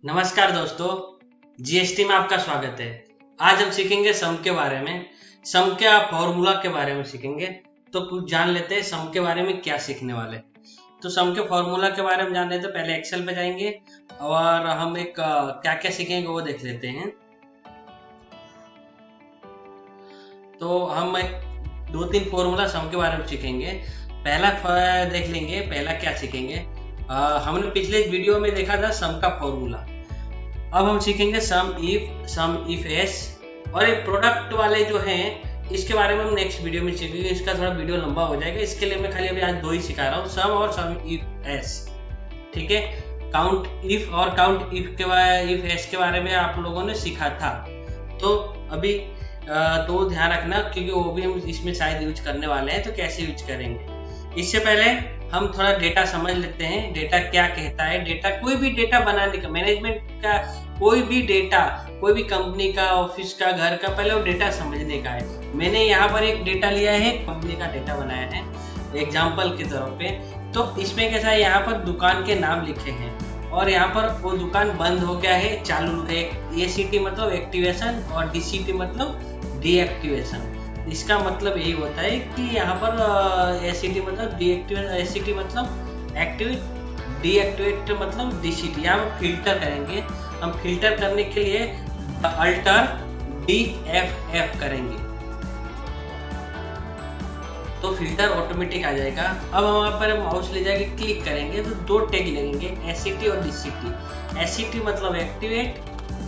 नमस्कार दोस्तों, जीएसटी में आपका स्वागत है। आज हम सीखेंगे सम के बारे में। सम के फॉर्मूला के बारे में सीखेंगे। तो कुछ जान लेते हैं सम के बारे में क्या सीखने वाले। तो सम के फॉर्मूला के बारे में जान लेते हैं। पहले एक्सेल पे जाएंगे और हम एक क्या क्या सीखेंगे वो देख लेते हैं। तो हम दो तीन फॉर्मूला सम के बारे में सीखेंगे। पहला देख लेंगे, पहला क्या सीखेंगे। हमने पिछले वीडियो में देखा था सम का फॉर्मूला। अब हम सीखेंगे सम इफ एस, और ये प्रोडक्ट वाले जो हैं इसके बारे में हम नेक्स्ट वीडियो में सीखेंगे। इसका थोड़ा वीडियो लंबा हो जाएगा, इसके लिए मैं खाली अभी आज दो ही सिखा रहा हूँ, सम और सम इफ एस। ठीक है, काउंट इफ और काउंट इफ एस के बारे में आप लोगों ने सीखा था। तो अभी तो ध्यान रखना, क्योंकि वो भी हम इसमें शायद यूज करने वाले हैं। तो कैसे यूज करेंगे, इससे पहले हम थोड़ा डेटा समझ लेते हैं। डेटा क्या कहता है। डेटा कोई भी डेटा बनाने का, मैनेजमेंट का कोई भी डेटा, कोई भी कंपनी का, ऑफिस का, घर का, पहले वो डेटा समझने का है। मैंने यहाँ पर एक डेटा लिया है, कंपनी का डेटा बनाया है एग्जाम्पल के तौर पे। तो इसमें कैसा है, यहाँ पर दुकान के नाम लिखे हैं और यहाँ पर वो दुकान बंद हो गया है, चालू है। ACT मतलब एक्टिवेशन और DCT मतलब डीएक्टिवेशन। इसका मतलब यही होता है कि यहाँ पर ACT मतलब डीएक्टिवेट, ACT मतलब एक्टिवेट, डीएक्टिवेट मतलब DCT। यहाँ पर फिल्टर करेंगे हम। फिल्टर करने के लिए अल्टर DFF करेंगे तो फिल्टर ऑटोमेटिक आ जाएगा। अब हम वहाँ पर माउस ले जाके क्लिक करेंगे तो दो टैग लगेंगे, ACT और DCT। ACT मतलब एक्टिवेट,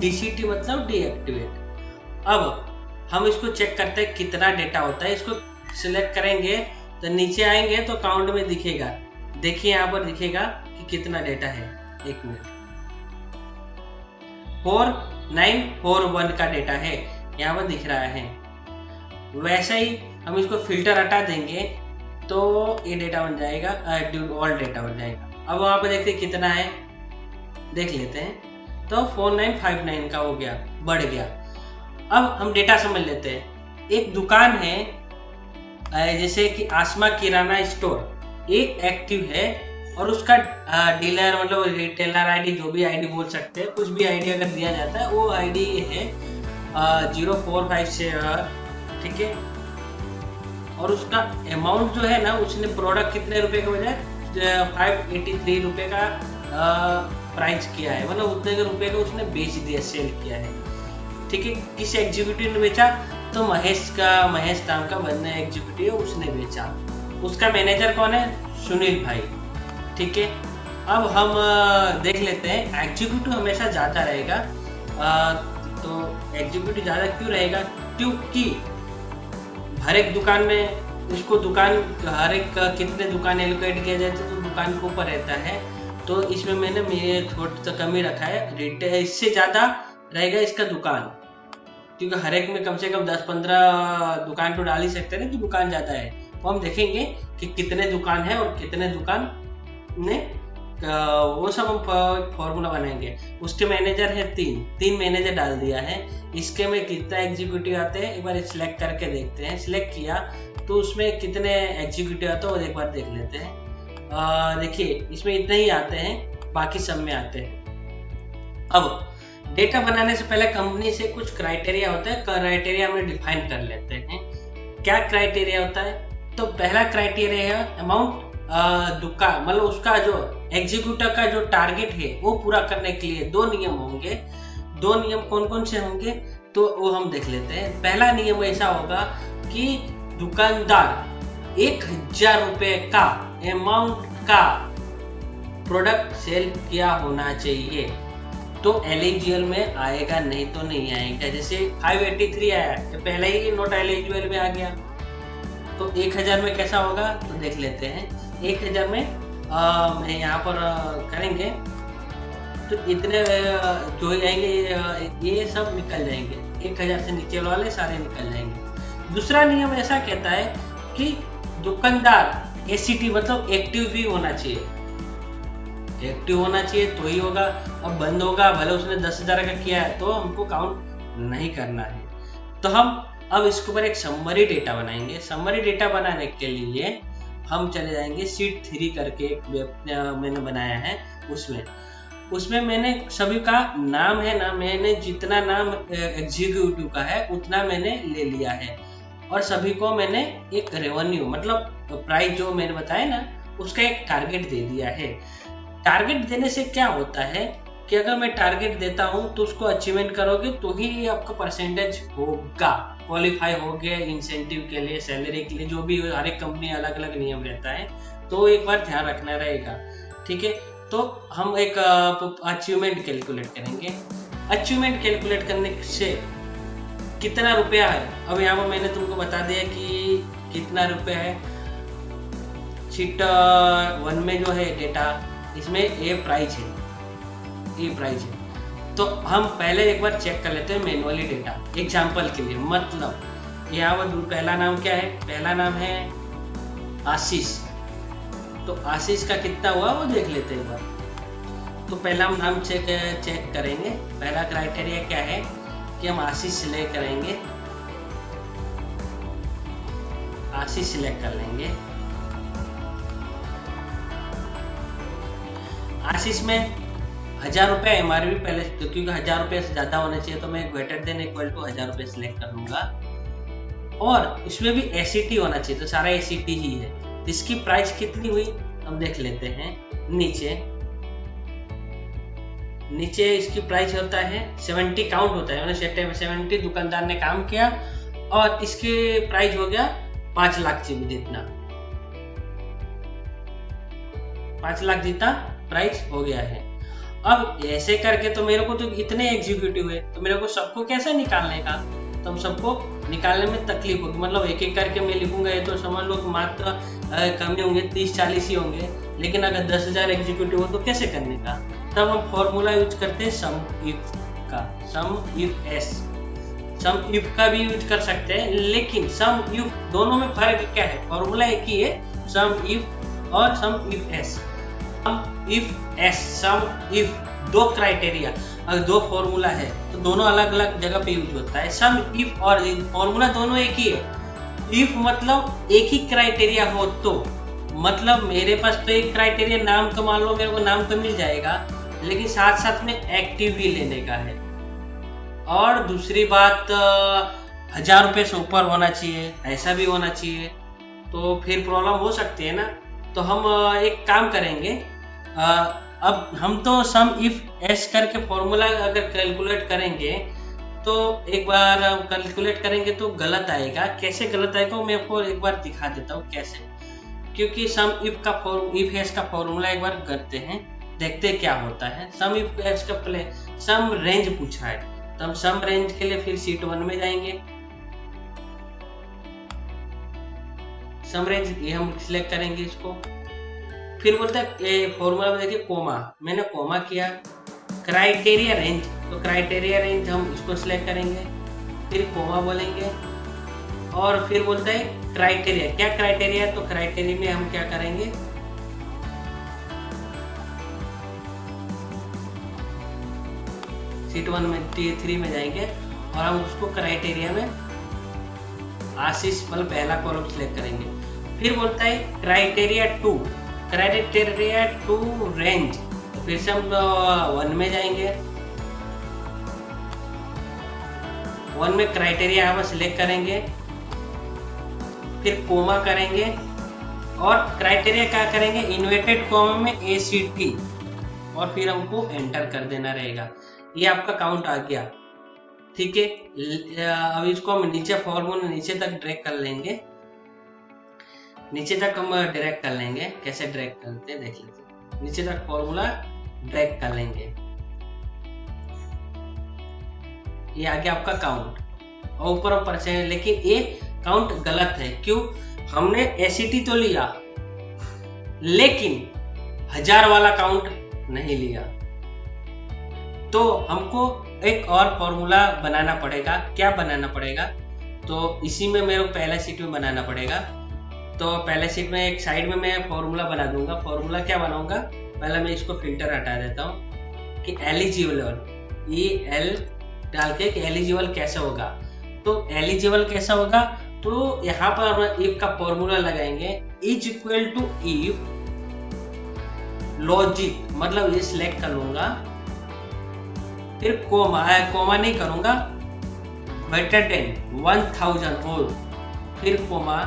DCT मतलब डीएक्टिवेट। अब हम इसको चेक करते हैं कितना डेटा होता है। इसको सिलेक्ट करेंगे तो नीचे आएंगे तो काउंट में दिखेगा। देखिए यहाँ पर दिखेगा कि कितना डेटा है। एक मिनट, 4941 का डेटा है, यहाँ पर दिख रहा है। वैसे ही हम इसको फिल्टर हटा देंगे तो ये डेटा बन जाएगा, ऑल डेटा बन जाएगा। अब वहां पर देखते कितना है, देख लेते हैं। तो 4959 का हो गया, बढ़ गया। अब हम डेटा समझ लेते हैं। एक दुकान है जैसे कि आसमा किराना स्टोर, एक एक्टिव है और उसका डीलर मतलब रिटेलर आईडी, जो भी आईडी बोल सकते हैं, कुछ भी आईडी अगर दिया जाता है वो आईडी है 045 से। ठीक है, और उसका अमाउंट जो है ना, उसने प्रोडक्ट कितने रुपए के बजाय 583 रुपए का प्राइस किया है, मतलब उतने रुपए का उसने बेच दिया, सेल किया है। ठीक है, किस एग्जीक्यूटिव ने बेचा, तो महेश नाम का बंदा एग्जीक्यूटिव, उसने बेचा। उसका मैनेजर कौन है, सुनील भाई। ठीक है, अब हम देख लेते हैं। एग्जीक्यूटिव हमेशा ज्यादा रहेगा। तो एग्जीक्यूटिव ज्यादा क्यों रहेगा, क्योंकि हर एक दुकान में उसको हर एक कितने दुकान एलोकेट किया जाए तो दुकान के ऊपर रहता है। तो इसमें मैंने मेरे थोड़ा सा कमी रखा है, रिटेल इससे ज्यादा रहेगा इसका दुकान, क्योंकि हर एक में कम से कम 10-15 दुकान तो डाल ही सकते हैं ना, कि दुकान ज्यादा है। तो हम देखेंगे कि कितने दुकान है और कितने दुकान ने, वो सब हम फॉर्मूला बनाएंगे। उसके मैनेजर है तीन मैनेजर डाल दिया है। इसके में कितना एग्जीक्यूटिव आते हैं एक बार सिलेक्ट करके देखते हैं। सिलेक्ट किया तो उसमें कितने एग्जीक्यूटिव आते हैं वो एक बार देख लेते हैं। देखिए इसमें इतने ही आते हैं, बाकी सब में आते हैं। अब डेटा बनाने से पहले कंपनी से कुछ क्राइटेरिया होता है, क्राइटेरिया हम डिफाइन कर लेते हैं। क्या क्राइटेरिया होता है, तो पहला क्राइटेरिया है अमाउंट, दुकान मतलब उसका जो एग्जीक्यूटिव का जो टारगेट है वो पूरा करने के लिए दो नियम होंगे। दो नियम कौन कौन से होंगे तो वो हम देख लेते हैं। पहला नियम ऐसा होगा कि दुकानदार 1000 रुपए का अमाउंट का प्रोडक्ट सेल किया होना चाहिए, तो एलिजिबल में आएगा, नहीं तो नहीं आएगा। जैसे 583 आया तो पहले ही नॉट एलिजिबल में आ गया। तो 1000 में कैसा होगा तो देख लेते हैं। 1000 में मैं यहाँ पर करेंगे तो इतने जो जाएंगे ये सब निकल जाएंगे, 1000 से नीचे वाले सारे निकल जाएंगे। दूसरा नियम ऐसा कहता है कि दुकानदार ACT मतलब एक्टिव भी होना चाहिए, एक्टिव होना चाहिए तो ही होगा। अब बंद होगा, भले उसने 10,000 का किया है तो हमको काउंट नहीं करना है। तो हम अब इसके ऊपर एक समरी डेटा बनाएंगे। समरी डेटा बनाने के लिए हम चले जाएंगे शीट 3 करके, एक मैंने बनाया है उसमें। उसमें मैंने सभी का नाम है ना, मैंने जितना नाम एग्जीक्यूटिव का है उतना मैंने ले लिया है, और सभी को मैंने एक रेवेन्यू मतलब प्राइस जो मैंने बताया ना उसका एक टारगेट दे दिया है। टारगेट देने से क्या होता है कि अगर मैं टारगेट देता हूं तो उसको अचीवमेंट करोगे तो ही आपका परसेंटेज होगा, क्वालिफाई हो गया इंसेंटिव के लिए, सैलरी के लिए, जो भी हर एक कंपनी अलग अलग नियम रहता है, तो एक बार ध्यान रखना रहेगा। ठीक है, तो हम एक अचीवमेंट कैलकुलेट करेंगे। अचीवमेंट कैलकुलेट करने से कितना रुपया है, अब यहाँ पर मैंने तुमको बता दिया कि कितना रुपया है। शीट 1 में जो है डेटा, इसमें ये प्राइस है, ये प्राइस है। तो हम पहले एक बार चेक कर लेते हैं मैनुअली डेटा एग्जांपल के लिए। मतलब यहाँ पर पहला नाम क्या है, पहला नाम है आशीष, तो आशीष का कितना हुआ वो देख लेते हैं एक बार। तो पहला हम नाम चेक करेंगे। पहला क्राइटेरिया क्या है कि हम आशीष सिलेक्ट करेंगे, आशीष सिलेक्ट कर लेंगे। आशीष में 1000 रुपये एमआरपी पहले, क्योंकि 1000 रुपये से ज्यादा होना चाहिए, तो मैं ग्रेटर देन इक्वल टू 1000 रुपये सिलेक्ट कर लूंगा। और इसमें भी एसीटी होना चाहिए, तो सारा एसीटी ही है। तो इसकी प्राइस कितनी हुई हम देख लेते हैं। नीचे इसकी प्राइस होता है 70 काउंट होता है, 70 दुकानदार ने काम किया और इसके प्राइस हो गया 5 लाख जितना, 5 लाख जितना प्राइस हो गया है। अब ऐसे करके तो मेरे को तो इतने एग्जीक्यूटिव है, तो मेरे को सबको कैसे निकालने का, तो हम सबको निकालने में तकलीफ होगी। मतलब एक एक करके मैं लिखूंगा ये तो समझ लो कि मात्र कम होंगे, 30-40 ही होंगे। लेकिन अगर 10,000 एग्जीक्यूटिव हो तो कैसे करने का, तब हम फॉर्मूला यूज करते हैं सम इफ का, सम इफ एस। सम इफ का भी यूज कर सकते हैं, लेकिन सम इफ दोनों में फर्क क्या है, फॉर्मूला एक ही है, सम इफ और SUMIFS. Some if S, some if दो क्राइटेरिया, अगर दो फॉर्मूला है तो दोनों अलग अलग जगह पे यूज होता है। सम इफ और फॉर्मूला दोनों एक ही है। इफ मतलब एक ही क्राइटेरिया हो, तो मतलब मेरे पास तो एक क्राइटेरिया नाम तो मान लो मेरे को नाम तो मिल जाएगा, लेकिन साथ साथ में एक्टिव भी लेने का है। और दूसरी बात 1000 रुपये से ऊपर होना चाहिए, ऐसा भी होना चाहिए, तो फिर प्रॉब्लम हो सकती है ना। तो हम एक काम करेंगे, अब हम तो सम इफ एस करके फॉर्मूला अगर कैलकुलेट करेंगे तो एक बार कैलकुलेट करेंगे तो गलत आएगा। कैसे गलत आएगा मैं आपको एक बार दिखा देता हूँ कैसे, क्योंकि सम इफ एस का फॉर्मूला एक बार करते हैं, देखते हैं क्या होता है। सम इफ एस का पहले सम रेंज पूछा है, तो हम सम रेंज के लिए फिर शीट 1 में जाएंगे। सम रेंज ये हम सिलेक्ट करेंगे इसको। फिर बोलता है फॉर्मूला में देखिए कोमा, मैंने कोमा किया। क्राइटेरिया रेंज, तो क्राइटेरिया रेंज हम इसको सिलेक्ट करेंगे, फिर कोमा बोलेंगे। और फिर बोलता है क्राइटेरिया, क्या क्राइटेरिया, तो क्राइटेरिया में हम क्या करेंगे, शीट 1 में T3 में जाएंगे और हम उसको क्राइटेरिया में आशीष मतलब पहला कॉलम सिलेक्ट करेंगे। फिर बोलता है क्राइटेरिया 2 रेंज, तो फिर से हम 1 में जाएंगे। 1 में क्राइटेरिया हम सिलेक्ट करेंगे, फिर कोमा करेंगे और क्राइटेरिया क्या करेंगे, इन्वर्टेड कोमा में ACT, और फिर हमको एंटर कर देना रहेगा। ये आपका काउंट आ गया। ठीक है, अब इसको हम नीचे फॉर्मूला नीचे तक ड्रैग कर लेंगे, नीचे तक हम ड्रैग कर लेंगे। कैसे ड्रैग करते हैं देख लेते हैं, नीचे तक फॉर्मूला ड्रैग कर लेंगे। ये आ गया आपका काउंट और ऊपर परसेंट, लेकिन ये काउंट गलत है। क्यों, हमने एसीटी तो लिया लेकिन 1000 वाला काउंट नहीं लिया, तो हमको एक और फॉर्मूला बनाना पड़ेगा। क्या बनाना पड़ेगा, तो इसी में मेरे को पहला शीट में बनाना पड़ेगा। तो पहले शीट में एक साइड में मैं फॉर्मूला बना दूंगा। फॉर्मूला क्या बनाऊंगा, पहले मैं इसको फिल्टर हटा देता हूँ कि एलिजिबल, EL डाल के कि एलिजिबल कैसे होगा। तो एलिजिबल कैसा होगा, तो यहाँ पर इफ का फॉर्मूला लगाएंगे, is equal to if logic मतलब ये सिलेक्ट कर लूंगा, फिर कोमा नहीं करूंगा, ग्रेटर देन 1000 और फिर कोमा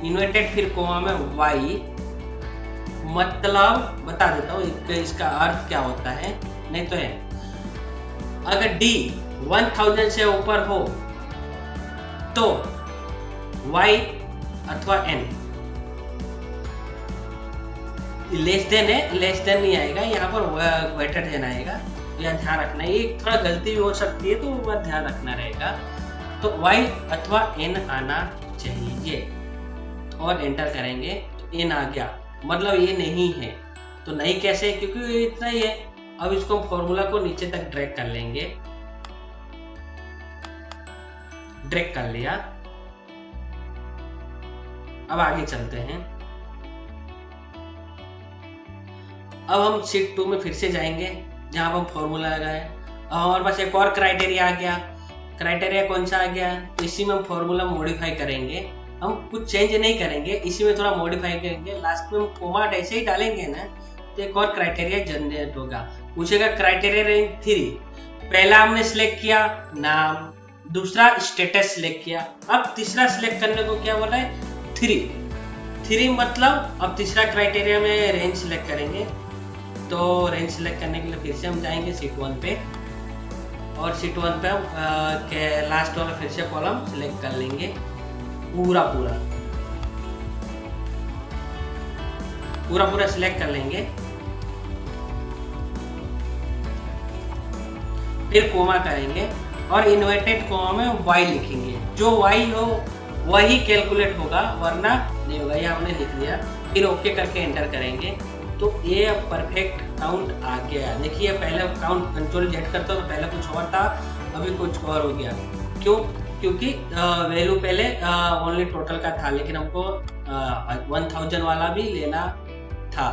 इन्वर्टेड फिर कोमा में y, मतलब बता देता हूँ इसका अर्थ क्या होता है, नहीं तो है अगर d 1000 से ऊपर हो तो y अथवा n, लेस देन है, लेस देन नहीं आएगा यहाँ पर, ग्रेटर देन आएगा। यह ध्यान रखना है, ये थोड़ा गलती भी हो सकती है तो वह ध्यान रखना रहेगा। तो y अथवा n आना चाहिए और एंटर करेंगे तो n आ गया, मतलब ये नहीं है। तो नहीं कैसे, क्योंकि ये इतना ही है। अब इसको हम फॉर्मूला को नीचे तक ड्रैग कर लेंगे, ड्रैग कर लिया। अब आगे चलते हैं। अब हम शीट 2 में फिर से जाएंगे जहां पर हम फॉर्मूला लगाए। अब हमारे पास एक और क्राइटेरिया आ गया। क्राइटेरिया कौन सा आ गया, तो इसी में हम फॉर्मूला मॉडिफाई करेंगे। हम कुछ चेंज नहीं करेंगे, इसी में थोड़ा मॉडिफाई करेंगे। लास्ट में हम कोमा ऐसे ही डालेंगे ना, तो एक और क्राइटेरिया जनरेट होगा। पूछेगा क्राइटेरिया रेंज 3, पहला हमने सिलेक्ट किया नाम, दूसरा स्टेटस सिलेक्ट किया, अब तीसरा सिलेक्ट करने को क्या बोला है 3 मतलब अब तीसरा क्राइटेरिया में रेंज सिलेक्ट करेंगे। तो रेंज सिलेक्ट करने के लिए फिर से हम जाएंगे शीट 1 पे, और शीट 1 पे हम लास्ट वाला फिर से कॉलम सिलेक्ट कर लेंगे पूरा सिलेक्ट कर लेंगे। फिर कोमा करेंगे और इन्वर्टेड कोमा में y लिखेंगे, जो y हो वही कैलकुलेट होगा वरना नहीं होगा, ये हमने लिख दिया। फिर ओके करके एंटर करेंगे तो ये अब परफेक्ट काउंट आ गया। देखिए पहले काउंट कंट्रोल जेड करता तो पहले कुछ और था, अभी कुछ और हो गया। क्यों, क्योंकि वैल्यू पहले ओनली टोटल का था, लेकिन हमको 1000 वाला भी लेना था।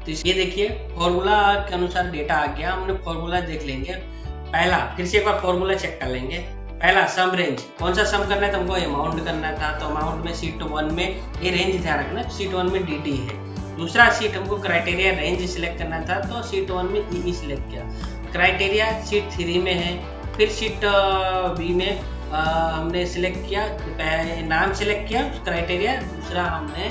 तो ये देखिए फॉर्मूला के अनुसार डेटा आ गया। हमने फॉर्मूला देख लेंगे। पहला फिर से एक बार फॉर्मूला चेक कर लेंगे। पहला सम रेंज, कौन सा सम करना है, तुमको अमाउंट करना था, तो अमाउंट में शीट 1 में ये रेंज ध्यान रखना, शीट 1 में dt है। दूसरा शीट हमको क्राइटेरिया रेंज सिलेक्ट करना था, तो शीट 1 में ई सिलेक्ट किया। क्राइटेरिया शीट 3 में है। फिर शीट बी में हमने सिलेक्ट किया, नाम सिलेक्ट किया क्राइटेरिया, दूसरा हमने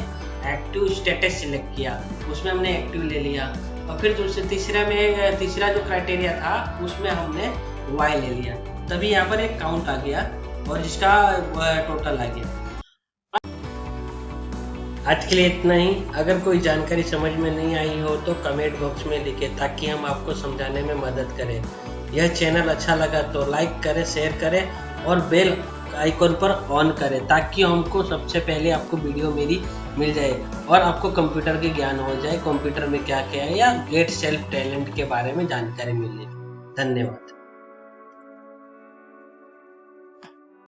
एक्टिव स्टेटस सिलेक्ट किया, उसमें हमने एक्टिव ले लिया। और फिर तीसरा जो क्राइटेरिया था उसमें हमने y ले लिया, तभी यहाँ पर एक काउंट आ गया और जिसका टोटल आ गया। आज के लिए इतना ही। अगर कोई जानकारी समझ में नहीं आई हो तो कमेंट बॉक्स में लिखें ताकि हम आपको समझाने में मदद करें। यह चैनल अच्छा लगा तो लाइक करें, शेयर करें और बेल आइकॉन पर ऑन करें ताकि हमको सबसे पहले आपको वीडियो मेरी मिल जाए और आपको कंप्यूटर के ज्ञान हो जाए, कंप्यूटर में क्या क्या है या गेट सेल्फ टैलेंट के बारे में जानकारी मिले। धन्यवाद।